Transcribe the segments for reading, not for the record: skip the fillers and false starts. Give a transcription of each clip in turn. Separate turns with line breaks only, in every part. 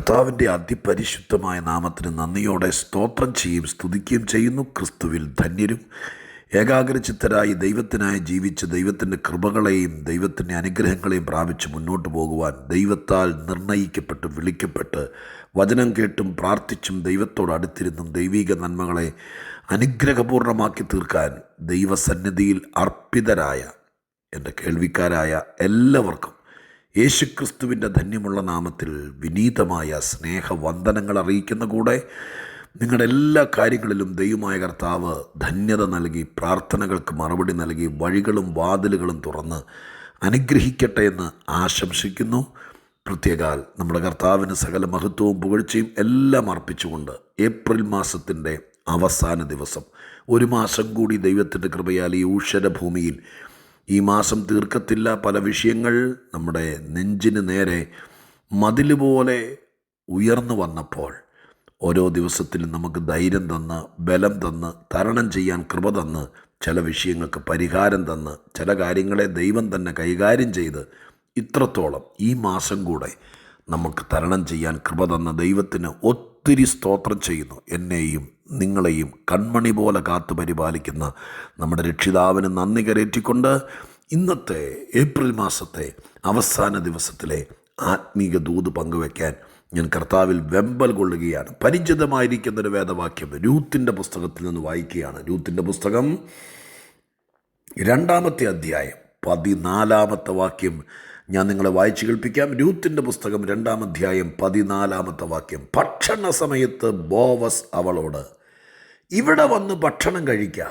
കർത്താവിൻ്റെ അതിപരിശുദ്ധമായ നാമത്തിന് നന്ദിയോടെ സ്തോത്രം ചെയ്യും സ്തുതിക്കുകയും ചെയ്യുന്നു. ക്രിസ്തുവിൽ ധന്യരും ഏകാഗ്രചിത്തരായി ദൈവത്തിനായി ജീവിച്ച് ദൈവത്തിൻ്റെ കൃപകളെയും ദൈവത്തിൻ്റെ അനുഗ്രഹങ്ങളെയും പ്രാപിച്ച് മുന്നോട്ട് പോകുവാൻ ദൈവത്താൽ നിർണയിക്കപ്പെട്ട് വിളിക്കപ്പെട്ട് വചനം കേട്ടും പ്രാർത്ഥിച്ചും ദൈവത്തോട് അടുത്തിരുന്നും ദൈവിക നന്മകളെ അനുഗ്രഹപൂർണ്ണമാക്കി തീർക്കാൻ ദൈവസന്നിധിയിൽ അർപ്പിതരായ എൻ്റെ കേൾവിക്കാരായ എല്ലാവർക്കും യേശുക്രിസ്തുവിൻ്റെ ധന്യമുള്ള നാമത്തിൽ വിനീതമായ സ്നേഹവന്ദനങ്ങൾ അറിയിക്കുന്ന കൂടെ നിങ്ങളുടെ എല്ലാ കാര്യങ്ങളിലും ദൈവമായ കർത്താവ് ധന്യത നൽകി പ്രാർത്ഥനകൾക്ക് മറുപടി നൽകി വഴികളും വാതിലുകളും തുറന്ന് അനുഗ്രഹിക്കട്ടെ എന്ന് ആശംസിക്കുന്നു. പ്രത്യേകാൽ നമ്മുടെ കർത്താവിന് സകല മഹത്വവും പുകഴ്ചയും എല്ലാം അർപ്പിച്ചുകൊണ്ട് ഏപ്രിൽ മാസത്തിൻ്റെ അവസാന ദിവസം ഒരു മാസം കൂടി ദൈവത്തിൻ്റെ കൃപയാൽ ഈ ഊഷരഭൂമിയിൽ ഈ മാസം തീർക്കത്തില്ല. പല വിഷയങ്ങൾ നമ്മുടെ നെഞ്ചിന് നേരെ മതിൽ പോലെ ഉയർന്നു വന്നപ്പോൾ ഓരോ ദിവസത്തിലും നമുക്ക് ധൈര്യം തന്ന് ബലം തന്ന് തരണം ചെയ്യാൻ കൃപ തന്ന് ചില വിഷയങ്ങൾക്ക് പരിഹാരം തന്ന് ചില കാര്യങ്ങളെ ദൈവം തന്നെ കൈകാര്യം ചെയ്ത് ഇത്രത്തോളം ഈ മാസം കൂടെ നമുക്ക് തരണം ചെയ്യാൻ കൃപ തന്ന ദൈവത്തിന് ഒത്തിരി സ്തോത്രം ചെയ്യുന്നു. എന്നെയും നിങ്ങളെയും കൺമണി പോലെ കാത്തു പരിപാലിക്കുന്ന നമ്മുടെ രക്ഷിതാവിന് നന്ദി കരേറ്റിക്കൊണ്ട് ഇന്നത്തെ ഏപ്രിൽ മാസത്തെ അവസാന ദിവസത്തിലെ ആത്മീക ദൂത് പങ്കുവയ്ക്കാൻ ഞാൻ കർത്താവിൽ വെമ്പൽ കൊള്ളുകയാണ്. പരിചിതമായിരിക്കുന്നൊരു വേദവാക്യം രൂത്തിൻ്റെ പുസ്തകത്തിൽ നിന്ന് വായിക്കുകയാണ്. രൂത്തിൻ്റെ പുസ്തകം 2-ാമത്തെ അധ്യായം 14-ാമത്തെ വാക്യം ഞാൻ നിങ്ങളെ വായിച്ചു കേൾപ്പിക്കാം. രൂത്തിൻ്റെ പുസ്തകം 2-ാം അധ്യായം 14-ാമത്തെ വാക്യം. ഭക്ഷണ സമയത്ത് ബോവസ് അവളോട്, ഇവിടെ വന്ന് ഭക്ഷണം കഴിക്കുക,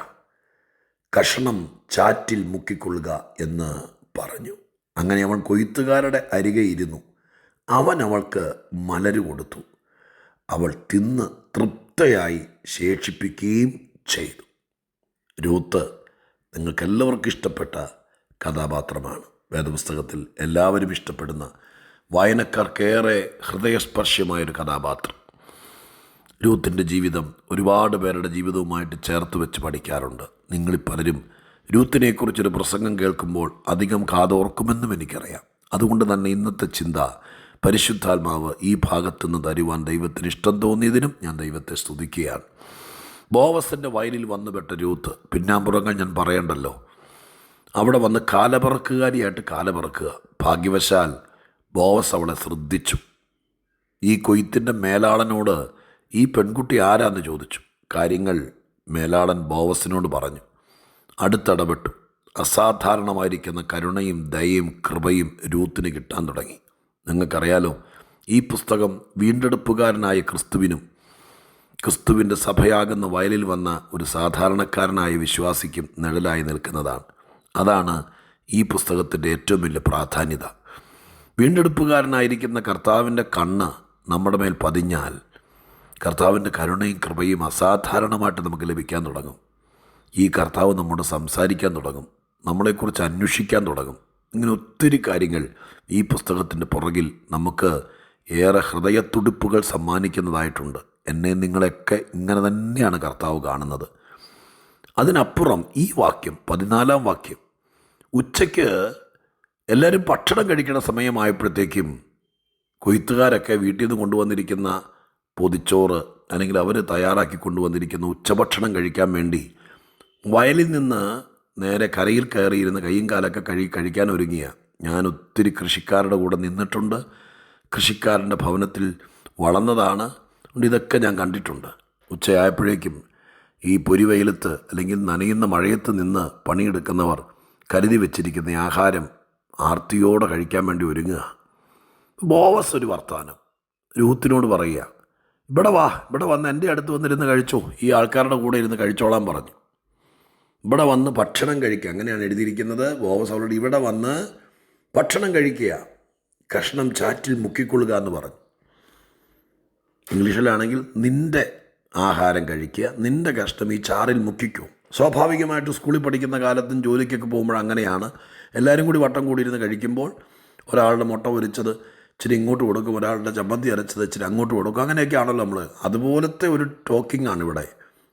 കഷണം ചാറ്റിൽ മുക്കിക്കൊള്ളുക എന്ന് പറഞ്ഞു. അങ്ങനെ അവൻ കൊയ്ത്തുകാരുടെ അരികെ ഇരുന്നു. അവൻ അവൾക്ക് മലര് കൊടുത്തു. അവൾ തിന്ന് തൃപ്തയായി ശേഷിപ്പിക്കുകയും ചെയ്തു. രൂത്ത് നിങ്ങൾക്കെല്ലാവർക്കും ഇഷ്ടപ്പെട്ട കഥാപാത്രമാണ്. വേദപുസ്തകത്തിൽ എല്ലാവരും ഇഷ്ടപ്പെടുന്ന വായനക്കാർക്കേറെ ഹൃദയസ്പർശ്യമായൊരു കഥാപാത്രം. രൂത്തിൻ്റെ ജീവിതം ഒരുപാട് പേരുടെ ജീവിതവുമായിട്ട് ചേർത്ത് വെച്ച് പഠിക്കാറുണ്ട്. നിങ്ങളിൽ പലരും രൂത്തിനെക്കുറിച്ചൊരു പ്രസംഗം കേൾക്കുമ്പോൾ അധികം കാതോർക്കുമെന്നും എനിക്കറിയാം. അതുകൊണ്ട് തന്നെ ഇന്നത്തെ ചിന്ത പരിശുദ്ധാത്മാവ് ഈ ഭാഗത്തുനിന്ന് തരുവാൻ ദൈവത്തിന് ഇഷ്ടം തോന്നിയതിനും ഞാൻ ദൈവത്തെ സ്തുതിക്കുകയാണ്. ബോവസിൻ്റെ വയലിൽ വന്നുപെട്ട രൂത്ത്, പിന്നാമ്പുറങ്ങൾ ഞാൻ പറയണ്ടല്ലോ, അവിടെ വന്ന് കാലപറക്കുകാരിയായിട്ട് കാലപറക്കുക. ഭാഗ്യവശാൽ ബോവസ് അവളെ ശ്രദ്ധിച്ചു. ഈ കൊയ്ത്തിൻ്റെ മേലാളനോട് ഈ പെൺകുട്ടി ആരാന്ന് ചോദിച്ചു. കാര്യങ്ങൾ മേലാളൻ ബോവസിനോട് പറഞ്ഞു. അടുത്തിടപെട്ടു. അസാധാരണമായിരിക്കുന്ന കരുണയും ദയയും കൃപയും രൂത്തിന് കിട്ടാൻ തുടങ്ങി. നിങ്ങൾക്കറിയാലോ, ഈ പുസ്തകം വീണ്ടെടുപ്പുകാരനായ ക്രിസ്തുവിനും ക്രിസ്തുവിൻ്റെ സഭയാകുന്ന വയലിൽ വന്ന ഒരു സാധാരണക്കാരനായ വിശ്വാസിക്കും നിഴലായി നിൽക്കുന്നതാണ്. അതാണ് ഈ പുസ്തകത്തിൻ്റെ ഏറ്റവും വലിയ പ്രാധാന്യത. വീണ്ടെടുപ്പുകാരനായിരിക്കുന്ന കർത്താവിൻ്റെ കണ്ണ് നമ്മുടെ മേൽ പതിഞ്ഞാൽ കർത്താവിൻ്റെ കരുണയും കൃപയും അസാധാരണമായിട്ട് നമുക്ക് ലഭിക്കാൻ തുടങ്ങും. ഈ കർത്താവ് നമ്മോട് സംസാരിക്കാൻ തുടങ്ങും, നമ്മളെക്കുറിച്ച് അന്വേഷിക്കാൻ തുടങ്ങും. ഇങ്ങനെ ഒത്തിരി കാര്യങ്ങൾ ഈ പുസ്തകത്തിൻ്റെ പുറകിൽ നമുക്ക് ഏറെ ഹൃദയത്തുടിപ്പുകൾ സമ്മാനിക്കുന്നതായിട്ടുണ്ട്. എന്നെ നിങ്ങളെയൊക്കെ ഇങ്ങനെ തന്നെയാണ് കർത്താവ് കാണുന്നത്. അതിനപ്പുറം ഈ വാക്യം 14-ാം വാക്യം, ഉച്ചയ്ക്ക് എല്ലാവരും ഭക്ഷണം കഴിക്കുന്ന സമയമായപ്പോഴത്തേക്കും കൊയ്ത്തുകാരൊക്കെ വീട്ടിൽ നിന്ന് കൊണ്ടുവന്നിരിക്കുന്ന പൊതിച്ചോറ് അല്ലെങ്കിൽ അവർ തയ്യാറാക്കി കൊണ്ടുവന്നിരിക്കുന്ന ഉച്ചഭക്ഷണം കഴിക്കാൻ വേണ്ടി വയലിൽ നിന്ന് നേരെ കരയിൽ കയറിയിരുന്ന് കൈയും കാലൊക്കെ കഴിക്കാൻ ഒരുങ്ങിയ ഞാൻ ഒത്തിരി കൃഷിക്കാരുടെ കൂടെ നിന്നിട്ടുണ്ട്. കൃഷിക്കാരൻ്റെ ഭവനത്തിൽ വളർന്നതാണ്. അതുകൊണ്ട് ഇതൊക്കെ ഞാൻ കണ്ടിട്ടുണ്ട്. ഉച്ചയായപ്പോഴേക്കും ഈ പൊരിവെയിലത്ത് അല്ലെങ്കിൽ നനയുന്ന മഴയത്ത് നിന്ന് പണിയെടുക്കുന്നവർ കരുതി വെച്ചിരിക്കുന്ന ആഹാരം ആർത്തിയോടെ കഴിക്കാൻ വേണ്ടി ഒരുങ്ങുക. ബോവസ് ഒരു വർത്താനം രൂത്തിനോട് പറയുക, ഇവിടെ വന്ന് എൻ്റെ അടുത്ത് വന്നിരുന്ന് കഴിച്ചോ, ഈ ആൾക്കാരുടെ കൂടെ ഇരുന്ന് കഴിച്ചോളാൻ പറഞ്ഞു. ഇവിടെ വന്ന് ഭക്ഷണം കഴിക്കുക, അങ്ങനെയാണ് എഴുതിയിരിക്കുന്നത്. ബോവസ് അവളോട് ഇവിടെ വന്ന് ഭക്ഷണം കഴിക്കുക, കഷ്ണം ചാറ്റിൽ മുക്കിക്കൊള്ളുക എന്ന് പറഞ്ഞു. ഇംഗ്ലീഷിലാണെങ്കിൽ നിൻ്റെ ആഹാരം കഴിക്കുക, നിൻ്റെ കഷ്ണം ഈ ചാറിൽ മുക്കിക്കോ. സ്വാഭാവികമായിട്ട് സ്കൂളിൽ പഠിക്കുന്ന കാലത്തും ജോലിക്കൊക്കെ പോകുമ്പോൾ അങ്ങനെയാണ്. എല്ലാവരും കൂടി വട്ടം കൂടിയിരുന്ന് കഴിക്കുമ്പോൾ ഒരാളുടെ മുട്ട പൊരിച്ചത് ഇച്ചിരി ഇങ്ങോട്ട് കൊടുക്കും, ഒരാളുടെ ചമ്മന്തി അരച്ചത് ഇച്ചിരി അങ്ങോട്ട് കൊടുക്കും. അങ്ങനെയൊക്കെ ആണല്ലോ നമ്മൾ. അതുപോലത്തെ ഒരു ടോക്കിംഗ് ആണ് ഇവിടെ.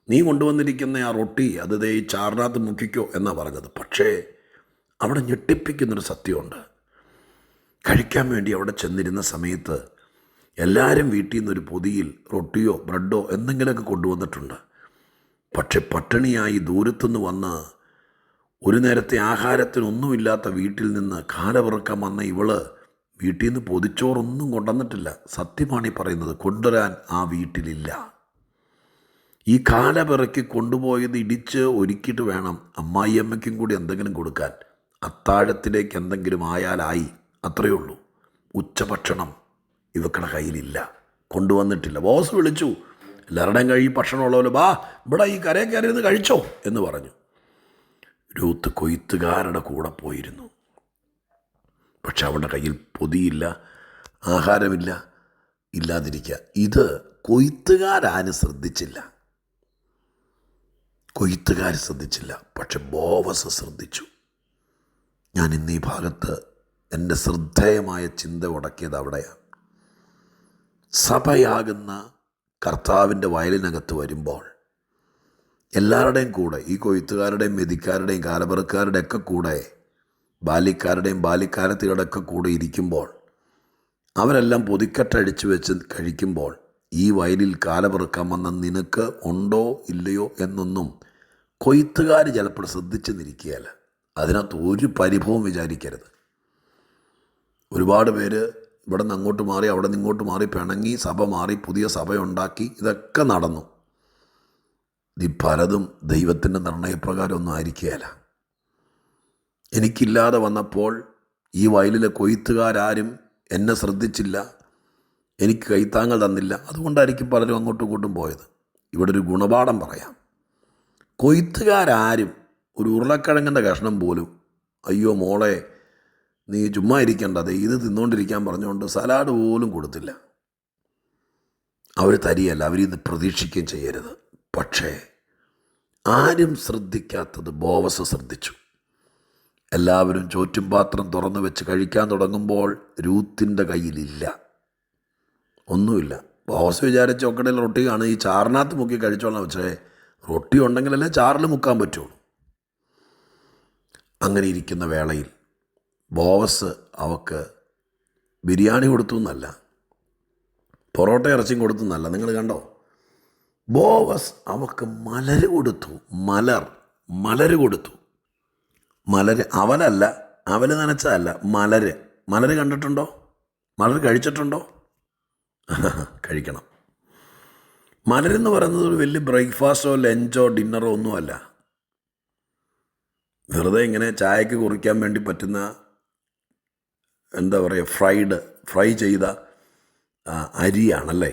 നീ കൊണ്ടുവന്നിരിക്കുന്ന ആ റൊട്ടി അത് ദേ ഈ ചാറിനകത്ത് മുക്കിക്കോ എന്നാണ് പറഞ്ഞത്. പക്ഷേ അവിടെ ഞെട്ടിപ്പിക്കുന്നൊരു സത്യമുണ്ട്. കഴിക്കാൻ വേണ്ടി അവിടെ ചെന്നിരുന്ന സമയത്ത് എല്ലാവരും വീട്ടിൽ നിന്നൊരു പൊതിയിൽ റൊട്ടിയോ ബ്രെഡോ എന്തെങ്കിലുമൊക്കെ കൊണ്ടുവന്നിട്ടുണ്ട്. പക്ഷെ പട്ടിണിയായി ദൂരത്തുനിന്ന് വന്ന് ഒരു നേരത്തെ ആഹാരത്തിനൊന്നുമില്ലാത്ത വീട്ടിൽ നിന്ന് കാലപിറക്കാൻ വന്ന ഇവള് വീട്ടിൽ നിന്ന് പൊതിച്ചോറൊന്നും കൊണ്ടുവന്നിട്ടില്ല. സത്യമാണ് ഈ പറയുന്നത്, കൊണ്ടുവരാൻ ആ വീട്ടിലില്ല. ഈ കാലപിറക്കി കൊണ്ടുപോയത് ഇടിച്ച് ഒരുക്കിയിട്ട് വേണം അമ്മായിയമ്മയ്ക്കും കൂടി എന്തെങ്കിലും കൊടുക്കാൻ. അത്താഴത്തിലേക്ക് എന്തെങ്കിലും ആയാലായി, അത്രയേ ഉള്ളൂ. ഉച്ചഭക്ഷണം ഇവക്കടെ കയ്യിലില്ല, കൊണ്ടുവന്നിട്ടില്ല. ബോസ് വിളിച്ചു, എല്ലാവരുടെയും കഴിയും ഭക്ഷണമുള്ളവല്ലോ, ബാ ഇവിടെ ഈ കരയെ കയറിയിരുന്ന് കഴിച്ചോ എന്ന് പറഞ്ഞു. രൂത്ത് കൊയ്ത്തുകാരുടെ കൂടെ പോയിരുന്നു. പക്ഷെ അവളുടെ കയ്യിൽ പൊതിയില്ല, ആഹാരമില്ല, ഇല്ലാതിരിക്കുക. ഇത് കൊയ്ത്തുകാരും ശ്രദ്ധിച്ചില്ല. പക്ഷെ ബോവസ് ശ്രദ്ധിച്ചു. ഞാൻ ഇന്ന് ഈ ഭാഗത്ത് എൻ്റെ ശ്രദ്ധേയമായ ചിന്ത ഉടക്കിയത് അവിടെയാണ്. സഭയാകുന്ന കർത്താവിൻ്റെ വയലിനകത്ത് വരുമ്പോൾ എല്ലാവരുടെയും കൂടെ, ഈ കൊയ്ത്തുകാരുടെയും മെതിക്കാരുടെയും കാലപിറക്കാരുടെ ഒക്കെ കൂടെ, ബാല്യക്കാരുടെയും ബാല്യക്കാരത്തികളുടെയൊക്കെ കൂടെ ഇരിക്കുമ്പോൾ, അവരെല്ലാം പൊതിക്കട്ടടിച്ച് വെച്ച് കഴിക്കുമ്പോൾ, ഈ വയലിൽ കാലപിറക്കാൻ വന്ന നിനക്ക് ഉണ്ടോ ഇല്ലയോ എന്നൊന്നും കൊയ്ത്തുകാർ ചിലപ്പോൾ ശ്രദ്ധിച്ച് നിൽക്കുകയല്ല. അതിനകത്ത് ഒരു പരിഭവം വിചാരിക്കരുത്. ഒരുപാട് പേര് ഇവിടെ നിന്ന് അങ്ങോട്ട് മാറി, അവിടെ നിന്ന് ഇങ്ങോട്ട് മാറി, പിണങ്ങി, സഭ മാറി, പുതിയ സഭയുണ്ടാക്കി, ഇതൊക്കെ നടന്നു. ഇത് പലതും ദൈവത്തിൻ്റെ നിർണയപ്രകാരം ഒന്നും ആയിരിക്കുകയല്ല. എനിക്കില്ലാതെ വന്നപ്പോൾ ഈ വയലിലെ കൊയ്ത്തുകാരും എന്നെ ശ്രദ്ധിച്ചില്ല, എനിക്ക് കൈത്താങ്ങൾ തന്നില്ല. അതുകൊണ്ടായിരിക്കും പലരും അങ്ങോട്ടും ഇങ്ങോട്ടും പോയത്. ഇവിടെ ഒരു ഗുണപാഠം പറയാം. കൊയ്ത്തുകാരും ഒരു ഉരുളക്കിഴങ്ങിൻ്റെ കഷ്ണം പോലും, അയ്യോ മോളെ നീ ചുമ്മാ ഇരിക്കേണ്ടത്, ഇത് തിന്നുകൊണ്ടിരിക്കാൻ പറഞ്ഞുകൊണ്ട് സലാഡ് പോലും കൊടുത്തില്ല. അവർ തരികയല്ല, അവരിത് പ്രതീക്ഷിക്കുകയും ചെയ്യരുത്. പക്ഷേ ആരും ശ്രദ്ധിക്കാത്തത് ബോവസ് ശ്രദ്ധിച്ചു. എല്ലാവരും ചോറ്റും പാത്രം തുറന്നു വെച്ച് കഴിക്കാൻ തുടങ്ങുമ്പോൾ രൂത്തിൻ്റെ കയ്യിലില്ല, ഒന്നുമില്ല. ബോസ് വിചാരിച്ച ഒക്കടയിൽ റൊട്ടി കാണും, ഈ ചാറിനകത്ത് മുക്കി കഴിച്ചോളാം. പക്ഷേ റൊട്ടി ഉണ്ടെങ്കിലല്ലേ ചാറിൽ മുക്കാൻ പറ്റുള്ളൂ. അങ്ങനെ ഇരിക്കുന്ന വേളയിൽ ബോവസ് അവക്ക് ബിരിയാണി കൊടുത്തു എന്നല്ല, പൊറോട്ട ഇറച്ചിയും കൊടുത്തു എന്നല്ല. നിങ്ങൾ കണ്ടോ? ബോവസ് അവക്ക് മലര് കൊടുത്തു. മലര് കൊടുത്തു. മലര്, അവലല്ല, അവല് നനച്ചതല്ല, മലര് കണ്ടിട്ടുണ്ടോ? മലര് കഴിച്ചിട്ടുണ്ടോ? കഴിക്കണം. മലരെന്ന് പറയുന്നത് ഒരു വലിയ ബ്രേക്ക്ഫാസ്റ്റോ ലഞ്ചോ ഡിന്നറോ ഒന്നുമല്ല. വെറുതെ ഇങ്ങനെ ചായക്ക് കുറിക്കാൻ വേണ്ടി പറ്റുന്ന, എന്താ പറയുക, ഫ്രൈ ചെയ്ത അരിയാണല്ലേ,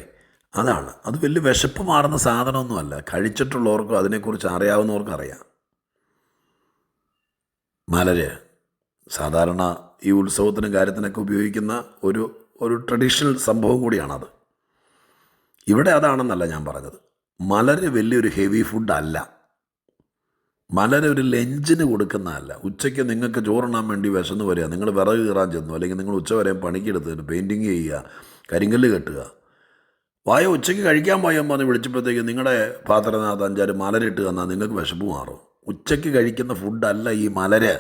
അതാണ്. അത് വലിയ വിശപ്പ് മാറുന്ന സാധനമൊന്നുമല്ല. കഴിച്ചിട്ടുള്ളവർക്കും അതിനെക്കുറിച്ച് അറിയാവുന്നവർക്കും അറിയാം. മലര് സാധാരണ ഈ ഉത്സവത്തിനും കാര്യത്തിനൊക്കെ ഉപയോഗിക്കുന്ന ഒരു ട്രഡീഷണൽ സംഭവം കൂടിയാണത്. ഇവിടെ അതാണെന്നല്ല ഞാൻ പറഞ്ഞത്. മലര് വലിയൊരു ഹെവി ഫുഡല്ല. മലര് ഒരു ലഞ്ചിന് കൊടുക്കുന്നതല്ല. ഉച്ചയ്ക്ക് നിങ്ങൾക്ക് ചോറുണ്ണാൻ വേണ്ടി വിശന്ന് വരിക, നിങ്ങൾ വിറക് കീറാൻ ചെന്നു, അല്ലെങ്കിൽ നിങ്ങൾ ഉച്ച വരെ പണിക്കെടുത്ത് പെയിൻറ്റിങ് ചെയ്യുക, കരിങ്കല്ല് കെട്ടുക, വായോ ഉച്ചയ്ക്ക് കഴിക്കാൻ പോയാൽ പറഞ്ഞ് വിളിച്ചപ്പോഴത്തേക്ക് നിങ്ങളുടെ പാത്രത്തിനകത്ത് 5-6 മലരിട്ട് തന്നാൽ നിങ്ങൾക്ക് വിശപ്പ് മാറും. ഉച്ചയ്ക്ക് കഴിക്കുന്ന ഫുഡല്ല ഈ മലര്.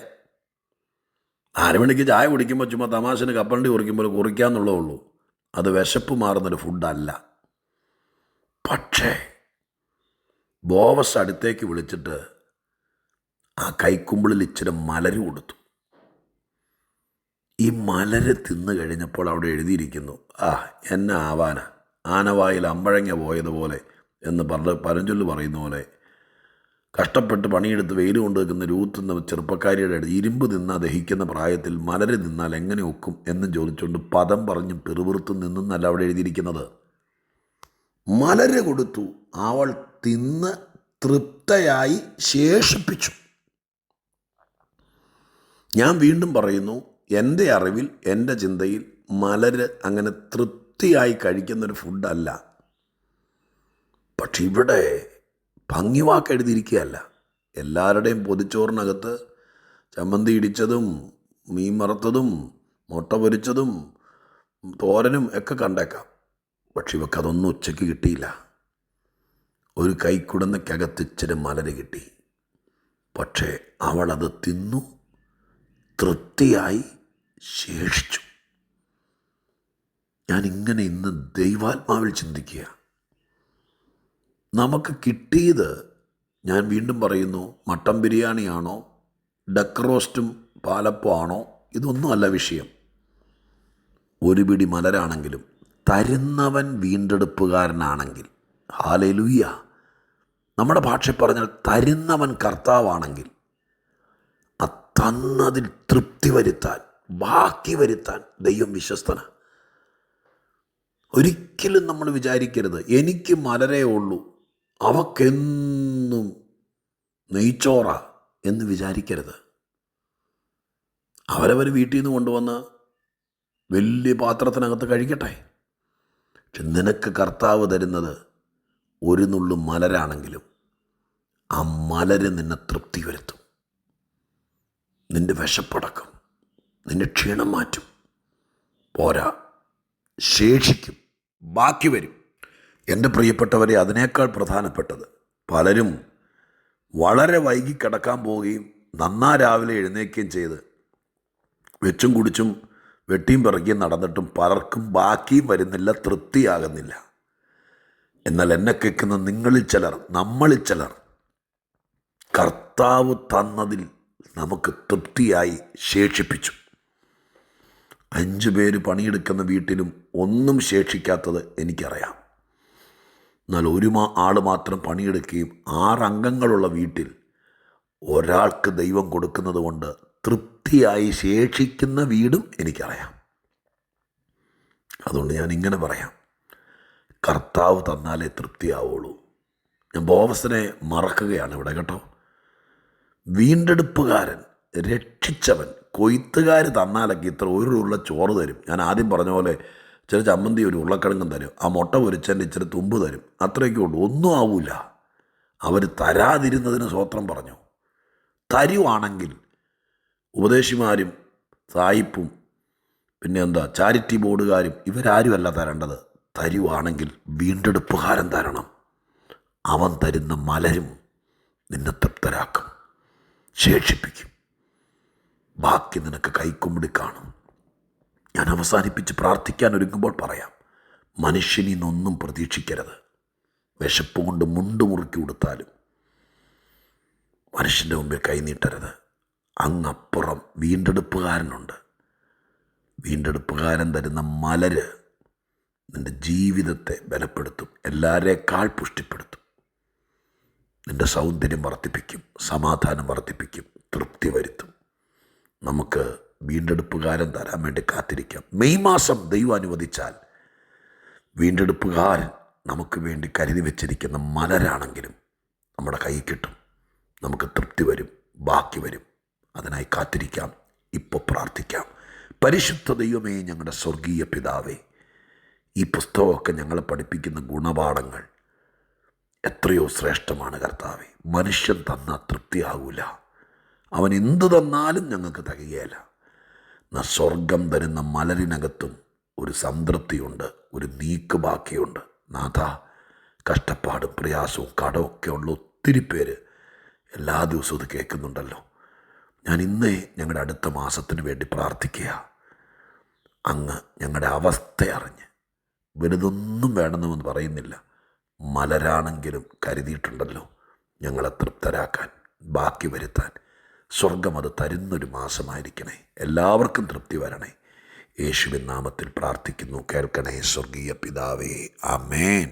4 മണിക്ക് ചായ കുടിക്കുമ്പോൾ ചുമ്മാ തമാശന് കപ്പലണ്ടി കുറിക്കുമ്പോൾ കുറിക്കാന്നുള്ളേ ഉള്ളൂ. അത് വിശപ്പ് മാറുന്നൊരു ഫുഡല്ല. പക്ഷേ ബോവസ് അടുത്തേക്ക് വിളിച്ചിട്ട് ആ കൈക്കുമ്പിളിൽ ഇച്ചിരി മലര് കൊടുത്തു. ഈ മലര് തിന്നു കഴിഞ്ഞപ്പോൾ അവിടെ എഴുതിയിരിക്കുന്നു, എന്നെ ആവാന ആനവായിൽ അമ്പഴങ്ങ പോയതുപോലെ എന്ന് പഴഞ്ചൊല്ല് പറയുന്ന പോലെ, കഷ്ടപ്പെട്ട് പണിയെടുത്ത് വെയിൽ കൊണ്ട് വെക്കുന്ന രൂത്ത് എന്ന ചെറുപ്പക്കാരിയുടെ ഇരുമ്പ് തിന്നാൽ ദഹിക്കുന്ന പ്രായത്തിൽ മലര് തിന്നാൽ എങ്ങനെ ഒക്കും എന്നും ചോദിച്ചുകൊണ്ട് പദം പറഞ്ഞും പിറുപിറുത്തും നിന്നല്ല അവിടെ എഴുതിയിരിക്കുന്നത്. മലര് കൊടുത്തു, അവൾ തിന്ന് തൃപ്തയായി ശേഷിപ്പിച്ചു. ഞാൻ വീണ്ടും പറയുന്നു, എൻ്റെ അറിവിൽ, എൻ്റെ ചിന്തയിൽ മലര് അങ്ങനെ തൃപ്തിയായി കഴിക്കുന്നൊരു ഫുഡല്ല. പക്ഷെ ഇവിടെ ഭംഗിവാക്ക് എഴുതിയിരിക്കുകയല്ല. എല്ലാവരുടെയും പൊതിച്ചോറിനകത്ത് ചമ്മന്തി ഇടിച്ചതും മീൻ വറുത്തതും മുട്ട പൊരിച്ചതും തോരനും ഒക്കെ കണ്ടേക്കാം. പക്ഷെ ഇവക്കതൊന്നും ഉച്ചയ്ക്ക് കിട്ടിയില്ല. ഒരു കൈക്കുടന്നക്കകത്ത് ഇച്ചിരി മലര് കിട്ടി. പക്ഷേ അവളത് തിന്നു, തൃപ്തിയായി ശേഷിച്ചു. ഞാനിങ്ങനെ ഇന്ന് ദൈവാത്മാവിൽ ചിന്തിക്കുക, നമുക്ക് കിട്ടിയത്, ഞാൻ വീണ്ടും പറയുന്നു, മട്ടൻ ബിരിയാണിയാണോ ഡക്ക് റോസ്റ്റും പാലപ്പം ആണോ, ഇതൊന്നുമല്ല വിഷയം. ഒരു പിടി മലരാണെങ്കിലും തരുന്നവൻ വീണ്ടെടുപ്പുകാരനാണെങ്കിൽ, ഹല്ലേലൂയ, നമ്മുടെ ഭാഷയിൽ പറഞ്ഞാൽ തരുന്നവൻ കർത്താവാണെങ്കിൽ, ആ തന്നതിൽ തൃപ്തി വരുത്താൻ, ബാക്കി വരുത്താൻ ദൈവം വിശ്വസ്തന. ഒരിക്കലും നമ്മൾ വിചാരിക്കരുത് എനിക്ക് മലരേ ഉള്ളൂ, അവക്കെന്നും നെയ്ച്ചോറ എന്ന് വിചാരിക്കരുത്. അവരവർ വീട്ടിൽ നിന്ന് കൊണ്ടുവന്ന് വലിയ പാത്രത്തിനകത്ത് കഴിക്കട്ടെ. പക്ഷെ നിനക്ക് കർത്താവ് തരുന്നത് ഒരു നുള്ളു മലരാണെങ്കിലും ആ മലര് നിന്നെ തൃപ്തി വരുത്തും, നിന്റെ വിശപ്പടക്കും, നിന്റെ ക്ഷീണം മാറ്റും. പോരാ, ശേഷിക്കും, ബാക്കി വരും. എൻ്റെ പ്രിയപ്പെട്ടവരെ, അതിനേക്കാൾ പ്രധാനപ്പെട്ടത്, പലരും വളരെ വൈകി കിടക്കാൻ പോവുകയും നന്നാ രാവിലെ എഴുന്നേൽക്കുകയും ചെയ്ത് വെച്ചും കുടിച്ചും വെട്ടിയും പിറകിയും നടന്നിട്ടും പലർക്കും ബാക്കിയും വരുന്നില്ല, തൃപ്തിയാകുന്നില്ല. എന്നാൽ എന്നെ കേൾക്കുന്ന നിങ്ങളിൽ ചിലർ, നമ്മളിൽ ചിലർ, കർത്താവ് തന്നതിൽ നമുക്ക് തൃപ്തിയായി ശേഷിപ്പിച്ചു. 5 പേര് പണിയെടുക്കുന്ന വീട്ടിലും ഒന്നും ശേഷിക്കാത്തത് എനിക്കറിയാം. എന്നാൽ ഒരു ആൾ മാത്രം പണിയെടുക്കുകയും 6 അംഗങ്ങളുള്ള വീട്ടിൽ ഒരാൾക്ക് ദൈവം കൊടുക്കുന്നത് കൊണ്ട് തൃപ്തിയായി ശേഷിക്കുന്ന വീടും എനിക്കറിയാം. അതുകൊണ്ട് ഞാൻ ഇങ്ങനെ പറയാം, കർത്താവ് തന്നാലേ തൃപ്തിയാവുള്ളൂ. ഞാൻ ബോവസിനെ മറക്കുകയാണ് ഇവിടെ കേട്ടോ. വീണ്ടെടുപ്പുകാരൻ, രക്ഷിച്ചവൻ, കൊയ്ത്തുകാർ തന്നാലൊക്കെ ഇത്ര ഒരു ഉരുള ചോറ് തരും. ഞാൻ ആദ്യം പറഞ്ഞ പോലെ ചില ചമ്മന്തി ഒരു ഉരുളക്കിഴങ്ങും തരും, ആ മുട്ട പൊരിച്ചതിൻ്റെ ഇച്ചിരി തുമ്പ് തരും, അത്രയൊക്കെ ഉള്ളൂ. ഒന്നും ആവൂല. അവർ തരാതിരുന്നതിന് സ്വോത്രം പറഞ്ഞു. തരുവാണെങ്കിൽ ഉപദേശിമാരും സായിപ്പും പിന്നെ ചാരിറ്റി ബോർഡുകാരും ഇവരാരുമല്ല തരേണ്ടത്. തരുവാണെങ്കിൽ വീണ്ടെടുപ്പുകാരൻ തരണം. അവൻ തരുന്ന മലരും നിന്നെ തൃപ്തരാക്കും, ശേഷിപ്പിക്കും. ബാക്കി നിനക്ക് കൈക്കുമ്പിടി കാണും. ഞാൻ അവസാനിപ്പിച്ച് പ്രാർത്ഥിക്കാൻ ഒരുങ്ങുമ്പോൾ പറയാം, മനുഷ്യനിൽ നിന്നൊന്നും പ്രതീക്ഷിക്കരുത്. വിശപ്പ് കൊണ്ട് മുണ്ട് മുറുക്കി കൊടുത്താലും മനുഷ്യൻ്റെ മുമ്പിൽ കൈനീട്ടരുത്. അങ്ങപ്പുറം വീണ്ടെടുപ്പുകാരനുണ്ട്. വീണ്ടെടുപ്പുകാരൻ തരുന്ന മലര് നിൻ്റെ ജീവിതത്തെ ബലപ്പെടുത്തും, എല്ലാവരേക്കാൾ പുഷ്ടിപ്പെടുത്തും. നിൻ്റെ സൗന്ദര്യം വർദ്ധിപ്പിക്കും, സമാധാനം വർദ്ധിപ്പിക്കും, തൃപ്തി വരുത്തും. നമുക്ക് വീണ്ടെടുപ്പുകാരൻ തരാൻ വേണ്ടി കാത്തിരിക്കാം. മെയ് മാസം ദൈവം അനുവദിച്ചാൽ വീണ്ടെടുപ്പുകാരൻ നമുക്ക് വേണ്ടി കരുതി വെച്ചിരിക്കുന്ന മലരാണെങ്കിലും നമ്മുടെ കൈ കിട്ടും. നമുക്ക് തൃപ്തി വരും, ബാക്കി വരും. അതിനായി കാത്തിരിക്കാം. ഇപ്പോൾ പ്രാർത്ഥിക്കാം. പരിശുദ്ധ ദൈവമേ, ഞങ്ങളുടെ സ്വർഗീയ പിതാവേ, ഈ പുസ്തകമൊക്കെ ഞങ്ങളെ പഠിപ്പിക്കുന്ന ഗുണപാഠങ്ങൾ എത്രയോ ശ്രേഷ്ഠമാണ് കർത്താവേ. മനുഷ്യൻ തന്നാൽ തൃപ്തിയാകൂല, അവൻ എന്തു തന്നാലും ഞങ്ങൾക്ക് തികയേല. സ്വർഗം തരുന്ന മലരിനകത്തും ഒരു സംതൃപ്തിയുണ്ട്, ഒരു നീക്ക് ബാക്കിയുണ്ട്. നാഥ, കഷ്ടപ്പാടും പ്രയാസവും കടമൊക്കെ ഉള്ള ഒത്തിരി പേര് എല്ലാ ദിവസവും ഇത് കേൾക്കുന്നുണ്ടല്ലോ. ഞാൻ ഇന്നേ ഞങ്ങളുടെ അടുത്ത മാസത്തിന് വേണ്ടി പ്രാർത്ഥിക്കുക. അങ്ങ് ഞങ്ങളുടെ അവസ്ഥ അറിഞ്ഞ്, വലുതൊന്നും വേണമെന്ന് പറയുന്നില്ല, മലരാണെങ്കിലും കരുതിയിട്ടുണ്ടല്ലോ ഞങ്ങളെ തൃപ്തരാക്കാൻ, ബാക്കി വരുത്താൻ. സ്വർഗം അത് തരുന്നൊരു മാസമായിരിക്കണേ. എല്ലാവർക്കും തൃപ്തി വരണേ. യേശുവിൻ നാമത്തിൽ പ്രാർത്ഥിക്കുന്നു, കേൾക്കണേ സ്വർഗീയ പിതാവേ. ആമേൻ.